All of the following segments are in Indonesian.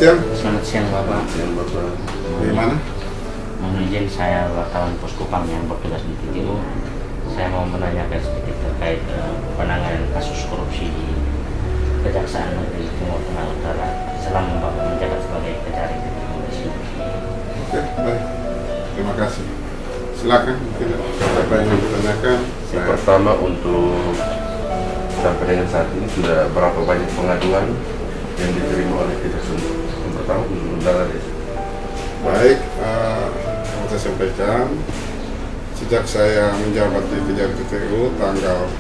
siang. Selamat siang Bapak. Siang Bapak. Bagaimana? Mohon izin, saya wartawan Poskupang yang bertugas di TTU. Saya mau menanyakan sedikit terkait penanganan kasus korupsi di Kejaksaan Negeri Timur Tengah Utara selama Bapak menjabat sebagai Kejari TTU di sini. Oke, baik. Terima kasih. Silakan, mungkin apa yang ditanyakan. Yang pertama, untuk sampai dengan saat ini sudah berapa banyak pengaduan yang diterima oleh Kejaksaan? Yang pertama untuk Bendara Desa. Baik, yang saya sampaikan, sejak saya menjabat di Kejari TTU tanggal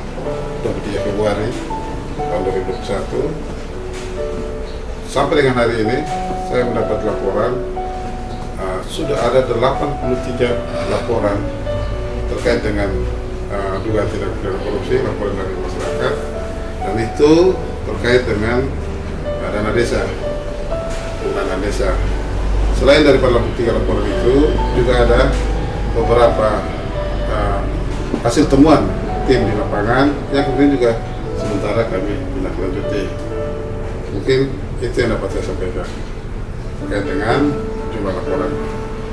23 Februari tahun 2021, sampai dengan hari ini saya mendapat laporan sudah ada 83 laporan terkait dengan dugaan tindak pidana korupsi, laporan dari masyarakat, dan itu terkait dengan dana desa. Selain daripada 83 laporan itu, juga ada beberapa hasil temuan tim di lapangan yang kemudian juga sementara kami tindak-lanjuti. Mungkin itu yang dapat saya sampaikan terkait dengan jumlah laporan.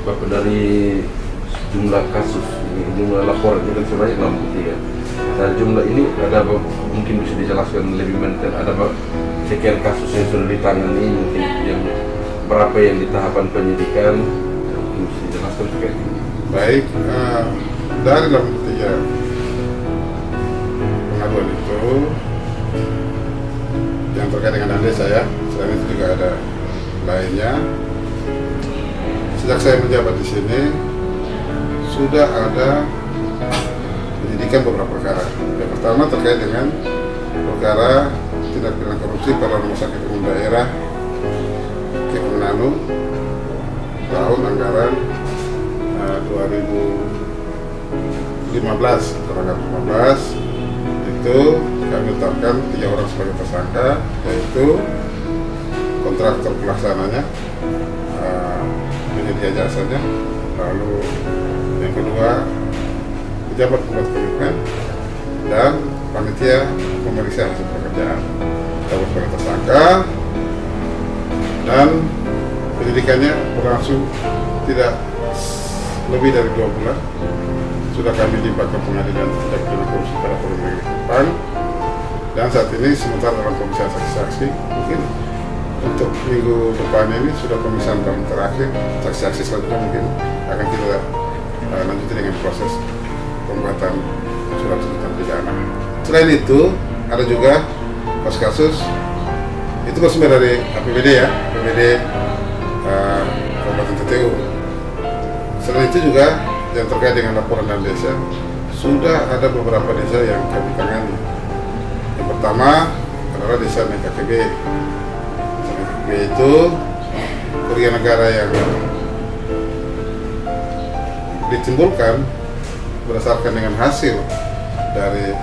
Bapak, dari jumlah kasus ini, jumlah laporan ini kan sebanyak 63. Dari jumlah ini ada apa, mungkin bisa dijelaskan lebih mendetail, ada apa sekian kasus yang sudah ditangani, mungkin yang berapa yang di tahapan penyidikan, mungkin bisa dijelaskan terkait ini. Baik, dari 63 pengaduan itu yang terkait dengan dana desa ya, selain itu juga ada lainnya. Sejak saya menjabat di sini sudah ada penyidikan beberapa perkara. Yang pertama terkait dengan perkara tindak pidana korupsi pada rumah sakit umum daerah Kemenanu tahun anggaran 2015 itu kami tetapkan 3 orang sebagai tersangka, yaitu kontraktor pelaksananya, penyedia jasanya, lalu yang kedua pejabat pembuat komitmen, dan panitia pemeriksa hasil pekerjaan. Kita sebagai tersangka dan penyidikannya berlangsung tidak lebih dari 2 bulan. Sudah kami limpahkan pengadilan tindak pidana korupsi pada Polda Negeri Kupang, dan saat ini sementara dalam pemeriksaan saksi-saksi. Mungkin untuk minggu depan ini sudah pemeriksaan tahun terakhir, saksi-saksi selanjutnya mungkin akan kita lanjuti dengan proses pembuatan surat tuntutan pidana. Selain itu ada juga kasus itu bersumber dari APBD ya, APBD Kabupaten TTU. Selain itu juga yang terkait dengan laporan dana desa, sudah ada beberapa desa yang kami tangani. Yang pertama adalah desa NKKB. Itu kerugian negara yang ditimbulkan berdasarkan dengan hasil dari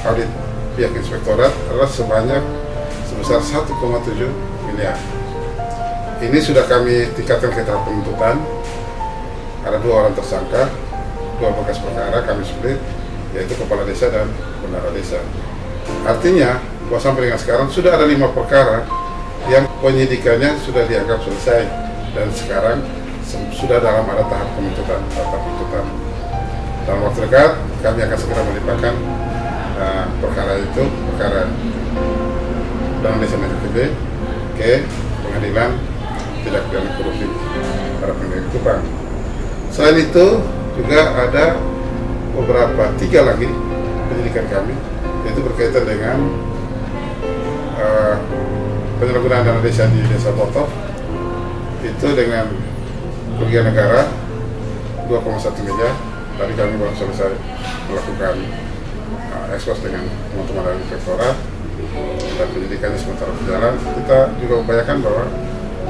audit pihak inspektorat adalah sebesar 1,7 miliar. Ini sudah kami tingkatkan ke tahap penuntutan. Ada 2 orang tersangka, 2 bekas perkara kami split, yaitu kepala desa dan bendahara desa. Artinya bahwa sampai dengan sekarang sudah ada 5 perkara yang penyidikannya sudah dianggap selesai, dan sekarang sudah dalam ada tahap penuntutan. Dalam waktu dekat kami akan segera melimpahkan perkara dana desa NKKB ke pengadilan tindak pidana korupsi pada Negeri Kupang. Selain itu juga ada beberapa 3 lagi penyidikan kami, yaitu berkaitan dengan penyalahgunaan dana desa di Desa Botov, itu dengan kerugian negara 2,1 miliar. Tadi kami baru selesai melakukan ekspos dengan teman-teman dari inspektorat, dan penyidikannya sementara berjalan. Kita juga upayakan bahwa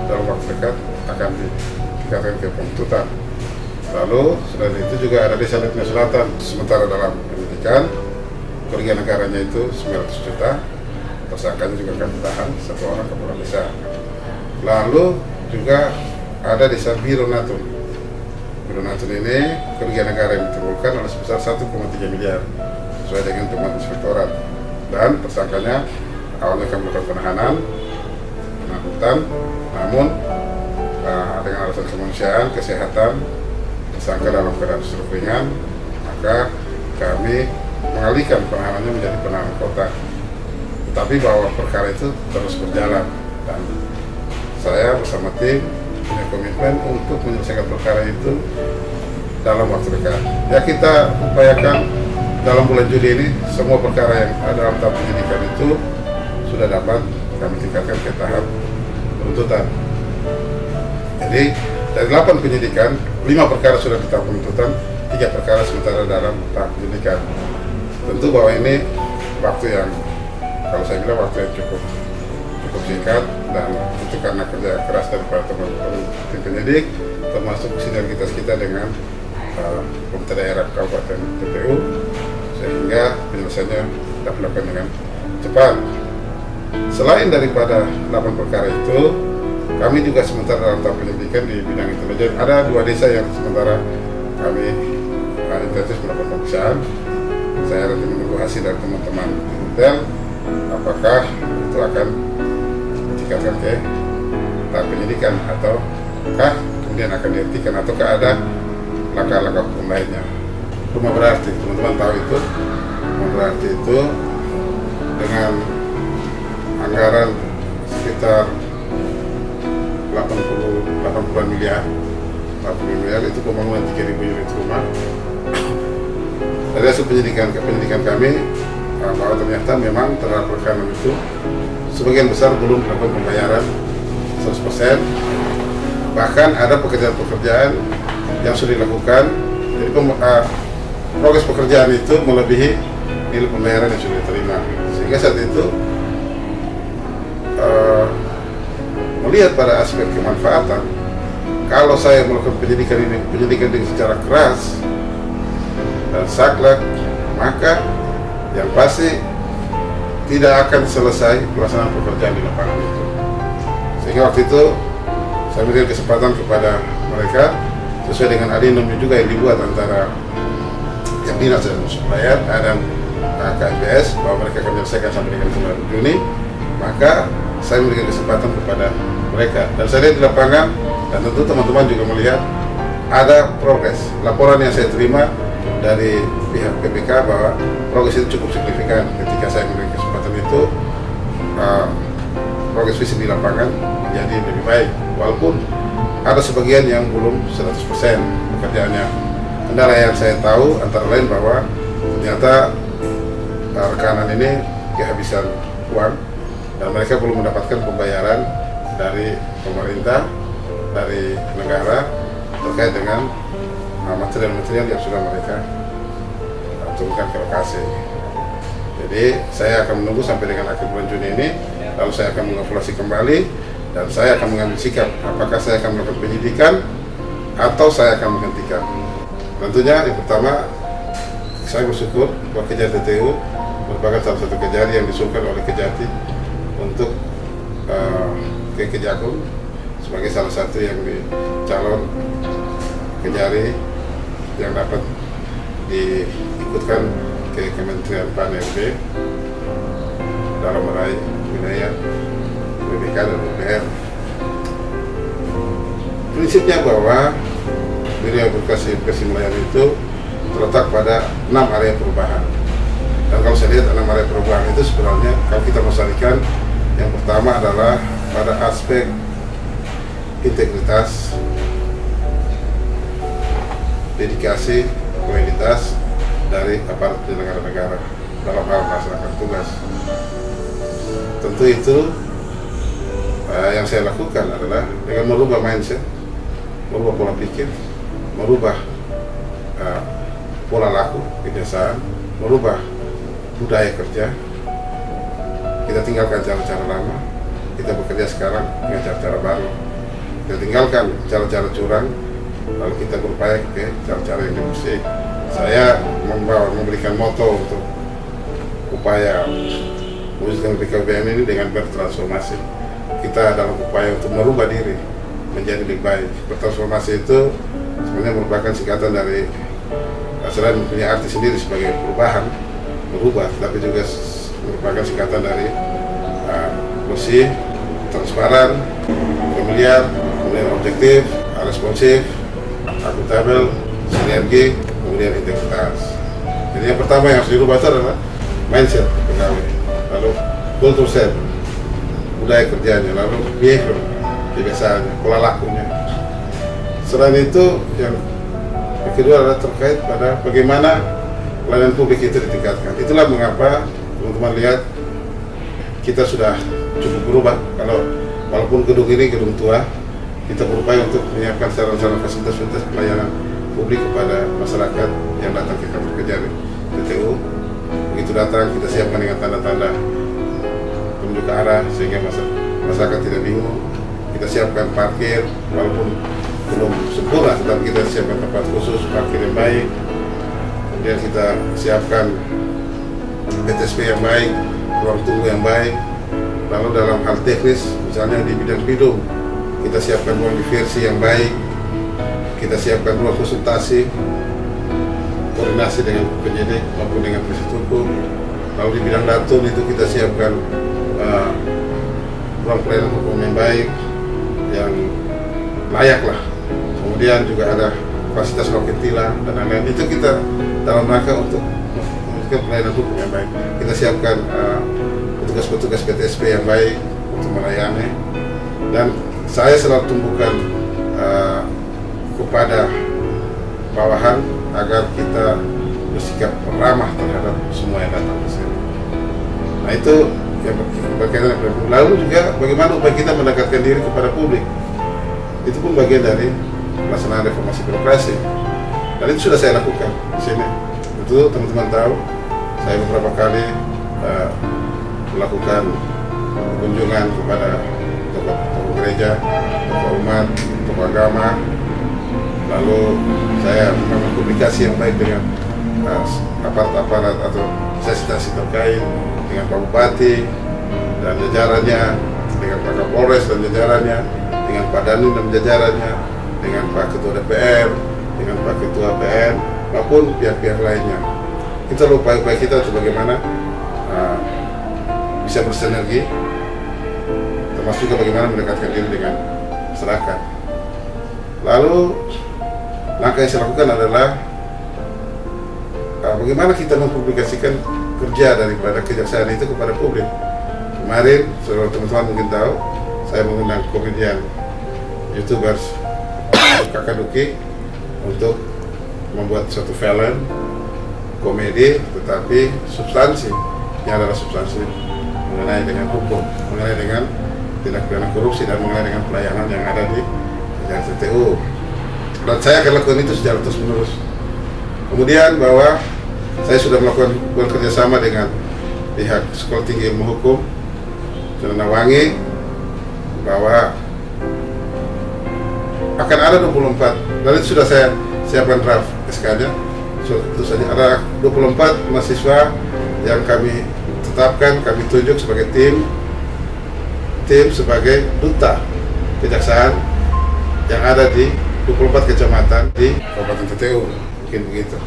dalam waktu dekat akan ditingkatkan ke penuntutan. Lalu selain itu juga ada Desa Letna Selatan, sementara dalam penyidikan kerugian negaranya itu 900 juta. Tersangkanya juga akan ditahan 1 orang kepala desa. Lalu juga ada Desa Bironatun. Bironatun ini kerugian negara yang ditimbulkan adalah sebesar 1,3 miliar sesuai dengan temuan inspektorat, dan tersangkanya awalnya kami melakukan penahanan, pengangkutan, namun dengan alasan kemanusiaan, kesehatan, tersangka dalam keadaan stroke ringan, maka kami mengalihkan penanganannya menjadi penanganan kota. Tetapi bahwa perkara itu terus berjalan dan saya bersama tim punya komitmen untuk menyelesaikan perkara itu dalam waktu dekat. Ya, kita upayakan dalam bulan Juli ini semua perkara yang ada dalam tahap penyidikan itu sudah dapat kami tingkatkan ke tahap penuntutan. Jadi dari 8 penyidikan, 5 perkara sudah di tahap penuntutan, 3 perkara sementara dalam tahap penyidikan. Tentu bahwa ini waktu yang, kalau saya bilang waktu yang cukup singkat, dan itu karena kerja keras daripada teman-teman tim penyidik, termasuk sinergitas kita dengan pemerintah daerah Kabupaten TPU, sehingga penyelesaiannya dapat dilakukan dengan cepat. Selain daripada 8 perkara itu, kami juga sementara dalam tahap penyelidikan di bidang intelijen. Ada 2 desa yang sementara kami intensif melakukan pemeriksaan. Saya nanti menunggu hasil dari teman-teman di hotel, apakah itu akan ditingkatkan ke tahap penyidikan ataukah kemudian akan dihentikan, ataukah ada langkah-langkah hukum lainnya. Rumah berarti, teman-teman tahu itu, rumah berarti itu dengan anggaran sekitar 80 miliar itu pembangunan 3.000 unit rumah. Dari hasil penyidikan kami bahwa ternyata memang terhadap rekanan itu sebagian besar belum melakukan pembayaran 100%. Bahkan ada pekerjaan-pekerjaan yang sudah dilakukan, jadi progres pekerjaan itu melebihi nilai pembayaran yang sudah diterima. Sehingga saat itu melihat pada aspek kemanfaatan, kalau saya melakukan penyidikan ini secara keras dan saklek, maka yang pasti tidak akan selesai pelaksanaan pekerjaan di lapangan itu. Sehingga waktu itu saya berikan kesempatan kepada mereka sesuai dengan adendum juga yang dibuat antara yang dinas dan supplier dan KMBS, bahwa mereka akan menyelesaikan sampai dengan bulan Juni. Maka saya memberikan kesempatan kepada mereka, dan saya lihat di lapangan, dan tentu teman-teman juga melihat ada progres. Laporan yang saya terima dari pihak PPK bahwa progres itu cukup signifikan. Ketika saya memberikan kesempatan itu, progres fisik di lapangan menjadi lebih baik, walaupun ada sebagian yang belum 100% pekerjaannya. Kendala yang saya tahu antara lain bahwa ternyata rekanan ini kehabisan uang dan mereka belum mendapatkan pembayaran dari pemerintah, dari negara terkait dengan material-material yang sudah mereka turunkan ke lokasi. Jadi saya akan menunggu sampai dengan akhir bulan Juni ini, lalu saya akan mengevaluasi kembali dan saya akan mengambil sikap apakah saya akan melakukan penyidikan atau saya akan menghentikan. Tentunya yang pertama, saya bersyukur bahwa Kejati TTU merupakan salah satu kejari yang disuruhkan oleh Kejati untuk ke Kejagung sebagai salah satu yang calon kejari yang dapat diikutkan ke Kementerian PAN-RB dalam meraih wilayah BPK dan DPR. Prinsipnya bahwa wilayah birokrasi melayani itu terletak pada 6 area perubahan. Dan kalau saya lihat 6 area perubahan itu sebenarnya kalau kita melestarikan, yang pertama adalah pada aspek integritas, dedikasi, loyalitas dari aparat penyelenggara negara dalam hal melaksanakan tugas. Tentu itu yang saya lakukan adalah dengan merubah mindset, merubah pola pikir, merubah pola laku kebiasaan, merubah budaya kerja. Kita tinggalkan cara-cara lama, kita bekerja sekarang dengan cara-cara baru. Kita tinggalkan cara-cara curang, lalu kita berupaya ke cara-cara yang bersih. Saya memberikan moto untuk upaya mewujudkan BKBN ini dengan bertransformasi. Kita dalam upaya untuk merubah diri menjadi lebih baik. Bertransformasi itu sebenarnya merupakan singkatan dari, selain mempunyai arti sendiri sebagai perubahan, berubah, tapi juga merupakan singkatan dari bersih, transparan, familiar, kemudian objektif, responsif, akuntabel, sinergi, kemudian integritas. Jadi yang pertama yang harus dirubah itu adalah mindset pegawai, lalu culture set, budaya kerjanya, lalu behavior, kebiasaannya, pola lakunya. Selain itu, yang kedua adalah terkait pada bagaimana pelayanan publik itu ditingkatkan. Itulah mengapa teman-teman lihat kita sudah cukup berubah. Kalau walaupun gedung ini gedung tua, kita berupaya untuk menyiapkan sarana-sarana fasilitas pelayanan publik kepada masyarakat yang datang ke kantor kerja di TTU. Begitu datang, kita siapkan dengan tanda-tanda penunjuk arah sehingga masyarakat tidak bingung. Kita siapkan parkir, walaupun belum sempurna, tetapi kita siapkan tempat khusus parkir yang baik. Kemudian kita siapkan PTSP yang baik, ruang tunggu yang baik. Lalu dalam hal teknis, misalnya di bidang pidum, kita siapkan ruang diversi yang baik, kita siapkan ruang konsultasi, koordinasi dengan penyidik maupun dengan penasihat hukum. Lalu di bidang datun itu kita siapkan ruang pelayanan hukum yang baik, yang layak lah. Kemudian juga ada fasilitas roket tilang dan lain-lain. Itu kita dalam rangka untuk memberikan pelayanan hukum yang baik. Kita siapkan petugas-petugas PTSP yang baik untuk melayani. Dan saya selalu tumbuhkan kepada bawahan agar kita bersikap ramah terhadap semua yang datang ke sini. Nah itu yang berkaitan dengan publik. Lalu juga bagaimana upaya kita mendekatkan diri kepada publik. Itu pun bagian dari pelaksanaan reformasi birokrasi. Dan itu sudah saya lakukan di sini. Itu teman-teman tahu, saya beberapa kali melakukan kunjungan kepada tokoh gereja, tokoh umat, tokoh agama. Lalu saya membangun komunikasi yang baik dengan aparat-aparat atau instansi terkait, dengan Pak Bupati dan jajarannya, dengan Pak Kapolres dan jajarannya, dengan Pak Dandim dan jajarannya, dengan Pak Ketua DPR, dengan Pak Ketua PN, maupun pihak-pihak lainnya. Kita upaya-upaya kita untuk bagaimana bisa bersinergi, termasuk juga bagaimana mendekatkan diri dengan masyarakat. Lalu langkah yang saya lakukan adalah bagaimana kita mempublikasikan kerja daripada kejaksaan itu kepada publik. Kemarin, saudara teman-teman mungkin tahu, saya mengundang komedian YouTubers Kakak Duki untuk membuat suatu film komedi, tetapi substansi yang adalah substansi mengenai dengan hukum, mengenai dengan tindak pidana korupsi dan mengenai dengan pelayanan yang ada di TTU. Dan saya akan lakukan itu secara terus-menerus. Kemudian bahwa saya sudah melakukan kerjasama dengan pihak Sekolah Tinggi Ilmu Hukum Wangi bahwa akan ada 24, dan itu sudah saya siapkan draft SK-nya. Itu saja ada 24 mahasiswa yang kami tetapkan, kami tunjuk sebagai tim sebagai duta kejaksaan yang ada di 24 kecamatan di Kabupaten TTU, mungkin begitu.